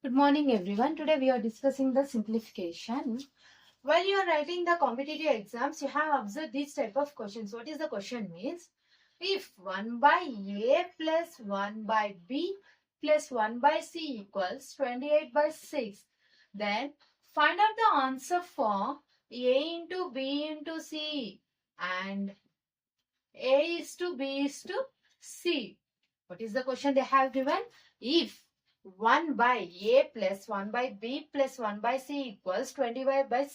Good morning, everyone. Today we are discussing the simplification. While you are writing the competitive exams, you have observed this type of questions. What is the question means? If 1 by A plus 1 by B plus 1 by C equals 28 by 6, then find out the answer for A into B into C and A is to B is to C. What is the question they have given? If 1 by A plus 1 by B plus 1 by C equals 28 by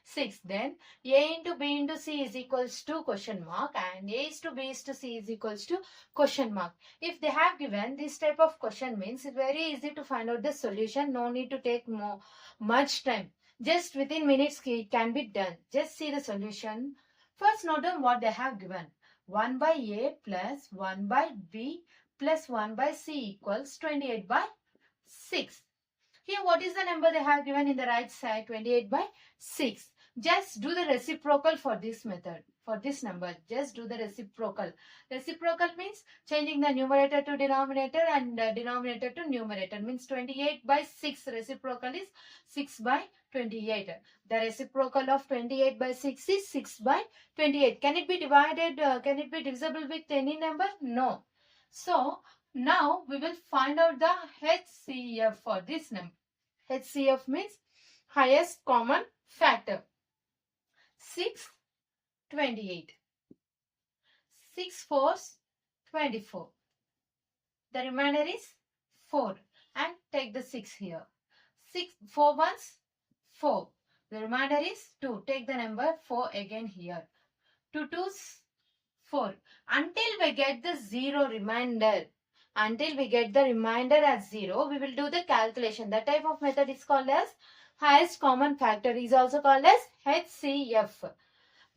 6, then A into B into C is equals to question mark and A is to B is to C is equals to question mark. If they have given this type of question means it's very easy to find out the solution. No need to take much time. Just within minutes it can be done. Just see the solution. First note down what they have given. 1 by A plus 1 by B plus 1 by C equals 28 by 6. Here what is the number they have given in the right side? 28 by 6. Just do the reciprocal for this method. For this number, just do the reciprocal. Reciprocal means changing the numerator to denominator and denominator to numerator. Means 28 by 6. Reciprocal is 6 by 28. The reciprocal of 28 by 6 is 6 by 28. Can it be divided? Can it be divisible with any number? No. So, now we will find out the HCF for this number. HCF means highest common factor. 6, 28. 6 fours, 24. The remainder is 4. And take the 6 here. 4 ones, 4. The remainder is 2. Take the number 4 again here. 2 twos, 4. Until we get the 0 remainder. Until we get the remainder as 0, we will do the calculation. That type of method is called as highest common factor, is also called as HCF.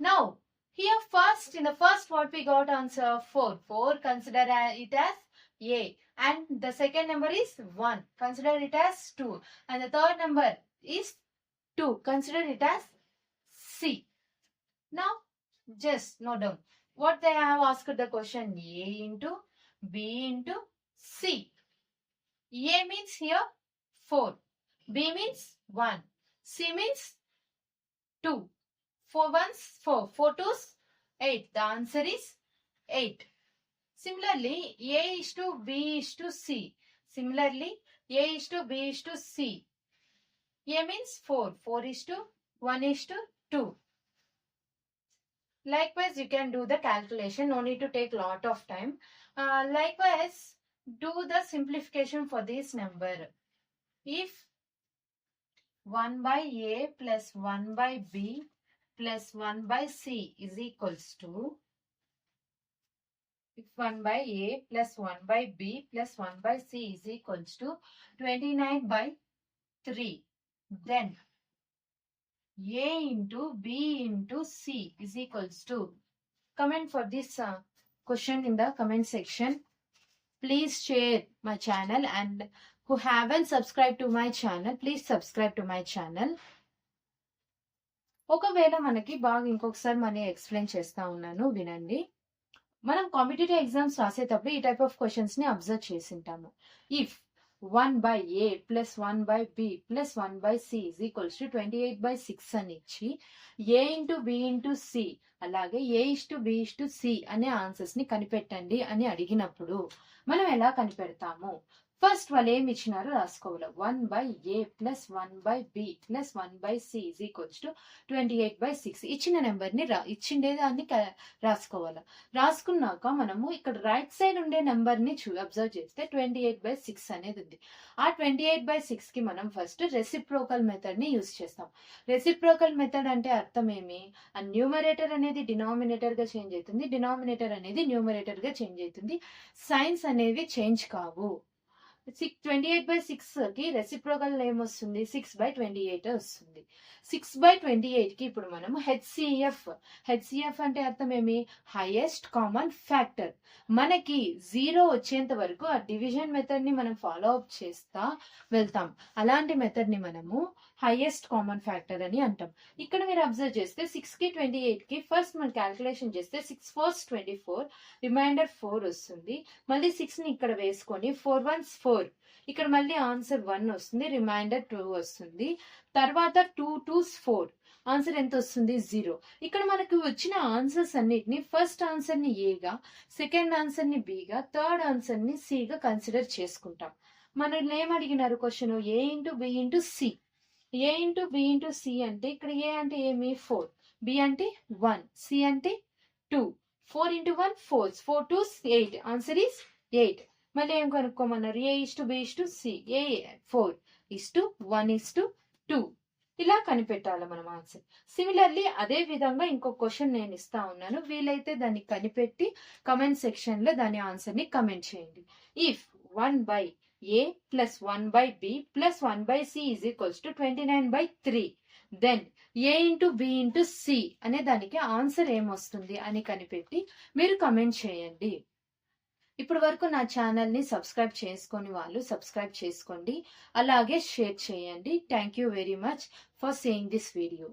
Now, here first, in the first what we got answer 4. 4, consider it as A. And the second number is 1. Consider it as 2. And the third number is 2. Consider it as C. Now, just note down. What they have asked the question, A into B into C. A means here 4. B means 1. C means 2. 4 ones 4. 4 twos 8. The answer is 8. Similarly, A is to B is to C. Similarly, A is to B is to C. A means 4. 4 is to 1 is to 2. Likewise, you can do the calculation. No need to take lot of time. Likewise, do the simplification for this number. If 1 by A plus 1 by B plus 1 by C is equals to, if 1 by A plus 1 by B plus 1 by C is equals to 29 by 3, then A into B into C is equals to. Comment for this question in the comment section. Please share my channel, and who haven't subscribed to my channel, please subscribe to my channel. ఒకవేళ మనకి బాగా ఇంకొకసారి money explain చేస్తా ఉన్నాను, వినండి. మనం competitive exams రాసేటప్పుడు ఈ టైప్ ఆఫ్ క్వశ్చన్స్ ని అబ్జర్వ్ చేసింటాము. If 1 by A plus 1 by B plus 1 by C is equals to 28 by 6 అని ఇచ్చి A into B into C అలాగే A is to B is to C అనే answers ని కనిపెట్టండి అని అడిగినప్పుడు మనం ఎలా కనిపెడతాము? ఫస్ట్ వాళ్ళు ఏమి ఇచ్చినారో రాసుకోవాలి. 1 by A plus 1 by B plus 1 by C is equals to 28 by 6. ఇచ్చిన నెంబర్ని ఇచ్చిండే దాన్ని రాసుకోవాలి. రాసుకున్నాక మనము ఇక్కడ రైట్ సైడ్ ఉండే నెంబర్ని అబ్జర్వ్ చేస్తే 28 by 6 అనేది ఉంది. ఆ 28 by 6 కి మనం ఫస్ట్ రెసిప్రోకల్ మెథడ్ ని యూజ్ చేస్తాం. రెసిప్రోకల్ మెథడ్ అంటే అర్థం ఏమి? ఆ న్యూమరేటర్ అనేది డినామినేటర్ గా చేంజ్ అవుతుంది, డినామినేటర్ అనేది న్యూమరేటర్ గా చేంజ్ అవుతుంది. సైన్స్ అనేవి చేంజ్ కావు. 28 by 6 కి రెసిప్రోకల్ ఏమొస్తుంది? 6 by 28 వస్తుంది. 6 by 28 కి ఇప్పుడు మనం హెచ్సిఎఫ్ అంటే అర్థం ఏమి? Highest common factor. మనకి 0 వచ్చేంత వరకు ఆ డివిజన్ మెథడ్ ని మనం ఫాలో అప్ చేస్తా వెళ్తాం. అలాంటి మెథడ్ ని మనము హైయెస్ట్ కామన్ ఫ్యాక్టర్ అని అంటాం. ఇక్కడ మీరు అబ్జర్వ్ చేస్తే 6 కి 28 కి ఫస్ట్ మనం క్యాల్కులేషన్ చేస్తే 6 4 24, రిమైండర్ 4 వస్తుంది. మళ్ళీ 6 ని ఇక్కడ వేసుకొని 4 1 4, ఇక్కడ మళ్ళీ ఆన్సర్ 1 వస్తుంది, రిమైండర్ 2 వస్తుంది. తర్వాత 2 2s 4, ఆన్సర్ ఎంత వస్తుంది 0. ఇక్కడ మనకు వచ్చిన ఆన్సర్స్ అన్నిటిని ఫస్ట్ ఆన్సర్ ని ఏగా, సెకండ్ ఆన్సర్ ని బిగా, థర్డ్ ఆన్సర్ ని సిగా కన్సిడర్ చేసుకుంటాం. మనల్ని ఏం అడిగినారు క్వశ్చన్, ఏ ఇంటూ బి ఇంటూ సి. ఏ ఇంటూ బి ఇంటూ సి అంటే ఇక్కడ ఏ అంటే ఏమి 4, బి అంటే 1, సి అంటే 2. 4 into 1 4, 4 2s 8, ఆన్సర్ ఈస్ 8. మళ్ళీ ఏం కనుక్కోమన్నారు, A is to B is to C, A 4 is to 1 is to 2, ఇలా కనిపెట్టాలి మనం ఆన్సర్. సిమిలర్లీ అదే విధంగా ఇంకో క్వశ్చన్ నేను ఇస్తా ఉన్నాను, వీలైతే దాన్ని కనిపెట్టి కమెంట్ సెక్షన్ లో దాని ఆన్సర్ ని కమెంట్ చేయండి. If 1/a plus 1/b plus 1/c is equals to 29/3, then A into B into C అనే దానికి ఆన్సర్ ఏమొస్తుంది అని కనిపెట్టి మీరు కమెంట్ చేయండి. ఇప్పటి వరకు నా ఛానల్ ని సబ్స్క్రైబ్ చేసుకొని వాళ్ళు సబ్స్క్రైబ్ చేసుకోండి, అలాగే షేర్ చేయండి. Thank you very much for seeing this video.